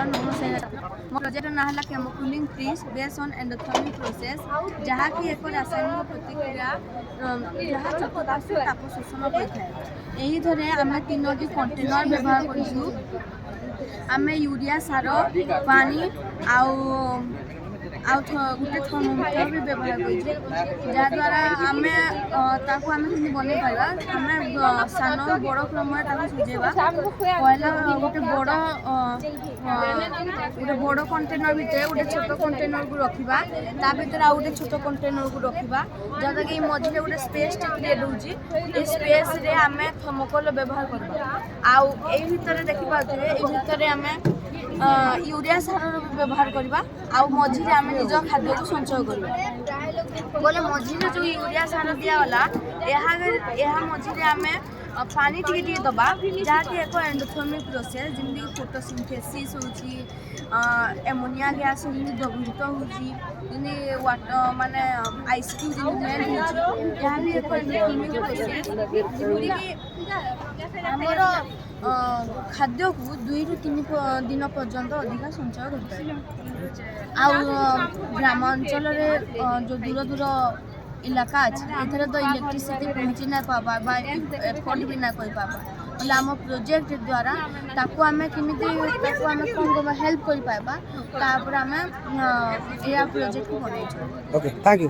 Hello नमस्ते मो project ना है chemo cooling trees based on endothermic process जहाँ की एक रासायनिक प्रतिक्रिया जहाँ चतुर्पार्श्व ताप शोषण करता है यही आम 3टी कंटेनर व्यवहार कर आम यूरिया सार पानी गोटे थर्मोमीटर भी व्यवहार करा आम केमती बन पारा आम सान बड़ क्रम सुझेबा पहला गोटे बड़ कंटेनर भितर गोटे छोट कंटेनर को रखा ता भर आउ गोटे छोट कंटेनर को रखा जहाँ कि मझे गोटे स्पेस क्रिएट हो स्पेस रे आम थर्मोकोल व्यवहार करवा आउ भितर देखिए आम यूरिया सार व्यवहार करवा आउ मझे आम निज खाद्य को संचय करवा बोले मझे जो यूरिया सार दिगला यह मझे आम पानी टी दबा जहाँकि एक एंडोथर्मिक प्रोसेस जमी फोटोसिंथेसिस हो एमोनिया गैस द्रवीभूत हो वाटर माने आइसक्रीम जो मेल्ट हो भी एक एंडोथर्मिक प्रोसेस जमीक आमर खाद्य को 2 ରୁ 3 दिन पर्यंत अधिक संचय करता ग्रामांचल जो दूर दूर इलाका अच्छे एथर तो इलेक्ट्रिसिटी पहुँची ना पाबा एफोर्ड भी ना कर पाबा बोले आम प्रोजेक्ट द्वारा ताको आमे केमिति ताको आमे कौन हेल्प कर पाबा तापर आमे या प्रोजेक्ट को बनै। Okay thank you.